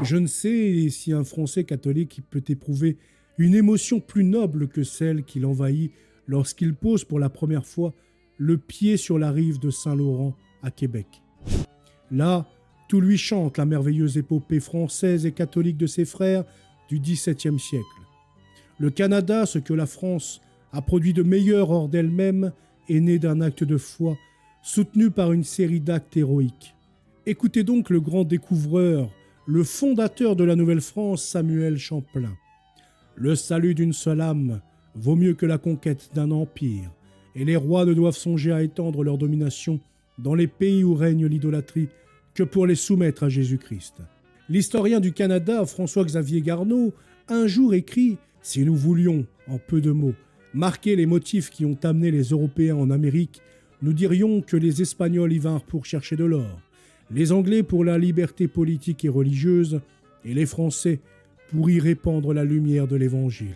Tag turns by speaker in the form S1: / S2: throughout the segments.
S1: Je ne sais si un Français catholique peut éprouver une émotion plus noble que celle qui l'envahit lorsqu'il pose pour la première fois le pied sur la rive de Saint-Laurent à Québec. Là, tout lui chante la merveilleuse épopée française et catholique de ses frères du XVIIe siècle. Le Canada, ce que la France a produit de meilleur hors d'elle-même, est né d'un acte de foi soutenu par une série d'actes héroïques. Écoutez donc le grand découvreur, le fondateur de la Nouvelle-France, Samuel Champlain. Le salut d'une seule âme vaut mieux que la conquête d'un empire, et les rois ne doivent songer à étendre leur domination dans les pays où règne l'idolâtrie que pour les soumettre à Jésus-Christ. L'historien du Canada, François-Xavier Garneau, un jour écrit « Si nous voulions, en peu de mots, marquer les motifs qui ont amené les Européens en Amérique, nous dirions que les Espagnols y vinrent pour chercher de l'or, les Anglais pour la liberté politique et religieuse, et les Français pour y répandre la lumière de l'Évangile.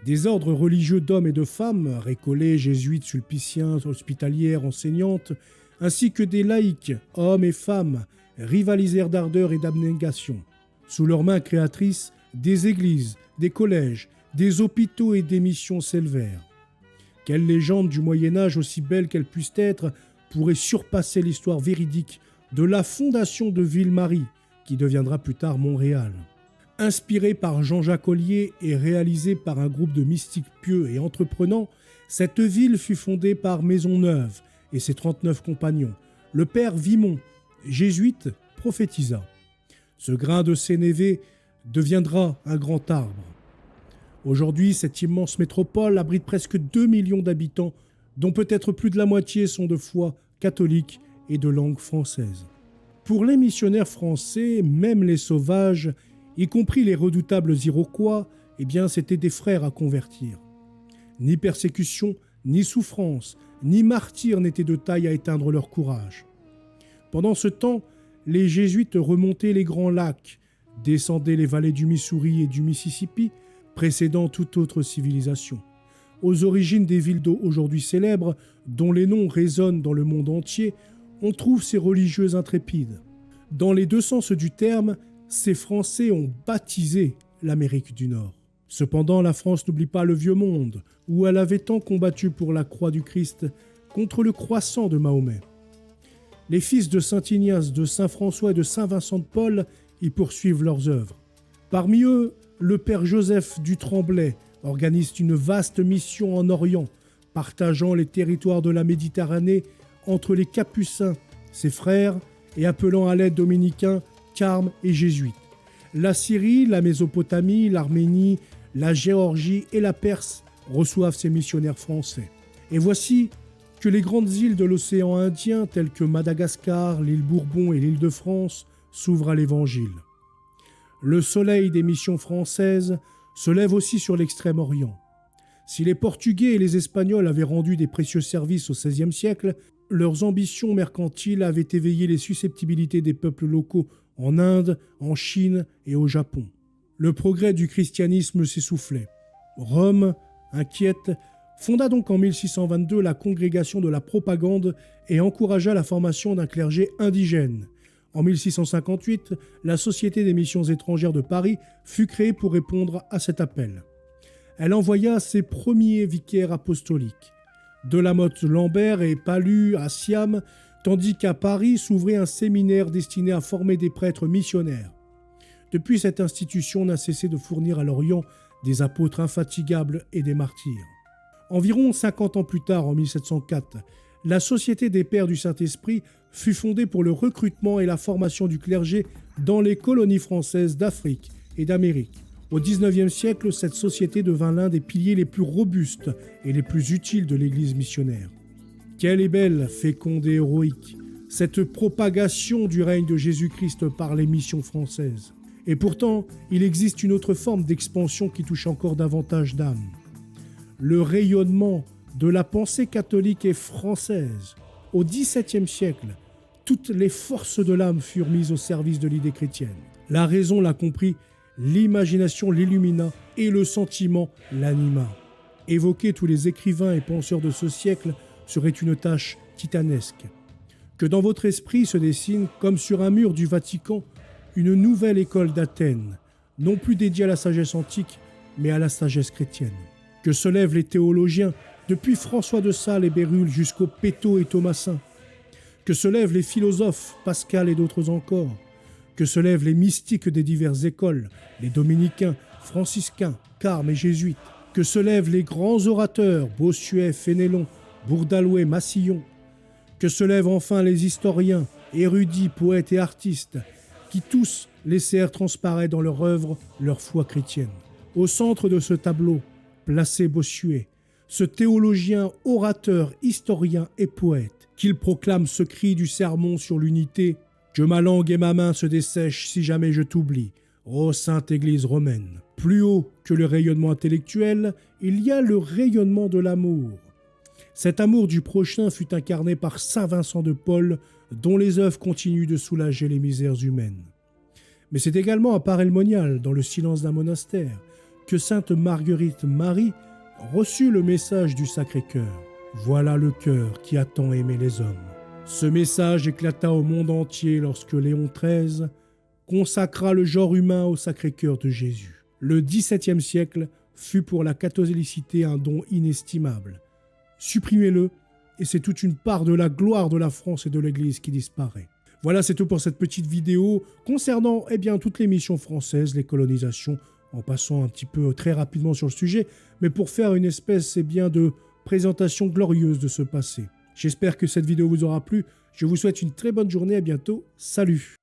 S1: Des ordres religieux d'hommes et de femmes, récollets, jésuites, sulpiciens, hospitalières, enseignantes, ainsi que des laïcs, hommes et femmes, rivalisèrent d'ardeur et d'abnégation. Sous leurs mains créatrices, des églises, des collèges, des hôpitaux et des missions s'élevèrent. Quelle légende du Moyen-Âge, aussi belle qu'elle puisse être, pourrait surpasser l'histoire véridique de la fondation de Ville-Marie, qui deviendra plus tard Montréal. Inspirée par Jean-Jacques Ollier et réalisée par un groupe de mystiques pieux et entreprenants, cette ville fut fondée par Maisonneuve et ses 39 compagnons. Le père Vimont, jésuite, prophétisa. Ce grain de sénévé deviendra un grand arbre. Aujourd'hui, cette immense métropole abrite presque 2 millions d'habitants, dont peut-être plus de la moitié sont de foi catholique et de langue française. Pour les missionnaires français, même les sauvages, y compris les redoutables Iroquois, eh bien, c'étaient des frères à convertir. Ni persécution, ni souffrance, ni martyrs n'étaient de taille à éteindre leur courage. Pendant ce temps, les jésuites remontaient les grands lacs, descendaient les vallées du Missouri et du Mississippi, précédant toute autre civilisation. Aux origines des villes d'eau aujourd'hui célèbres, dont les noms résonnent dans le monde entier, on trouve ces religieux intrépides. Dans les deux sens du terme, ces Français ont baptisé l'Amérique du Nord. Cependant, la France n'oublie pas le vieux monde, où elle avait tant combattu pour la croix du Christ contre le croissant de Mahomet. Les fils de saint Ignace, de saint François et de saint Vincent de Paul y poursuivent leurs œuvres. Parmi eux, le père Joseph du Tremblay organise une vaste mission en Orient, partageant les territoires de la Méditerranée entre les Capucins, ses frères, et appelant à l'aide dominicains, carmes et jésuites. La Syrie, la Mésopotamie, l'Arménie, la Géorgie et la Perse reçoivent ces missionnaires français. Et voici que les grandes îles de l'océan Indien, telles que Madagascar, l'île Bourbon et l'île de France, s'ouvrent à l'Évangile. Le soleil des missions françaises se lève aussi sur l'Extrême-Orient. Si les Portugais et les Espagnols avaient rendu des précieux services au XVIe siècle, leurs ambitions mercantiles avaient éveillé les susceptibilités des peuples locaux en Inde, en Chine et au Japon. Le progrès du christianisme s'essoufflait. Rome, inquiète, fonda donc en 1622 la Congrégation de la Propagande et encouragea la formation d'un clergé indigène. En 1658, la Société des missions étrangères de Paris fut créée pour répondre à cet appel. Elle envoya ses premiers vicaires apostoliques, Delamotte-Lambert et Palu à Siam, tandis qu'à Paris s'ouvrait un séminaire destiné à former des prêtres missionnaires. Depuis, cette institution n'a cessé de fournir à l'Orient des apôtres infatigables et des martyrs. Environ 50 ans plus tard, en 1704, la Société des Pères du Saint-Esprit fut fondée pour le recrutement et la formation du clergé dans les colonies françaises d'Afrique et d'Amérique. Au XIXe siècle, cette société devint l'un des piliers les plus robustes et les plus utiles de l'Église missionnaire. Quelle est belle, féconde et héroïque, cette propagation du règne de Jésus-Christ par les missions françaises. Et pourtant, il existe une autre forme d'expansion qui touche encore davantage d'âmes. Le rayonnement de la pensée catholique et française. Au XVIIe siècle, toutes les forces de l'âme furent mises au service de l'idée chrétienne. La raison l'a compris, l'imagination l'illumina et le sentiment l'anima. Évoquer tous les écrivains et penseurs de ce siècle serait une tâche titanesque. Que dans votre esprit se dessine, comme sur un mur du Vatican, une nouvelle école d'Athènes, non plus dédiée à la sagesse antique, mais à la sagesse chrétienne. Que se lèvent les théologiens, depuis François de Sales et Bérulle jusqu'aux Pétot et Thomassin. Que se lèvent les philosophes, Pascal et d'autres encore. Que se lèvent les mystiques des diverses écoles, les dominicains, franciscains, carmes et jésuites. Que se lèvent les grands orateurs, Bossuet, Fénélon, Bourdalouet, Massillon. Que se lèvent enfin les historiens, érudits, poètes et artistes, qui tous laissèrent transparaître dans leur œuvre leur foi chrétienne. Au centre de ce tableau, placé Bossuet, ce théologien, orateur, historien et poète, qu'il proclame ce cri du sermon sur l'unité « Que ma langue et ma main se dessèchent si jamais je t'oublie, ô sainte Église romaine ». Plus haut que le rayonnement intellectuel, il y a le rayonnement de l'amour. Cet amour du prochain fut incarné par saint Vincent de Paul, dont les œuvres continuent de soulager les misères humaines. Mais c'est également à Paray-le-Monial, dans le silence d'un monastère, que sainte Marguerite Marie reçut le message du Sacré-Cœur. Voilà le cœur qui a tant aimé les hommes. Ce message éclata au monde entier lorsque Léon XIII consacra le genre humain au Sacré-Cœur de Jésus. Le XVIIe siècle fut pour la catholicité un don inestimable. Supprimez-le, et c'est toute une part de la gloire de la France et de l'Église qui disparaît. Voilà, c'est tout pour cette petite vidéo concernant toutes les missions françaises, les colonisations, en passant un petit peu très rapidement sur le sujet, mais pour faire une espèce de présentation glorieuse de ce passé. J'espère que cette vidéo vous aura plu. Je vous souhaite une très bonne journée, à bientôt. Salut!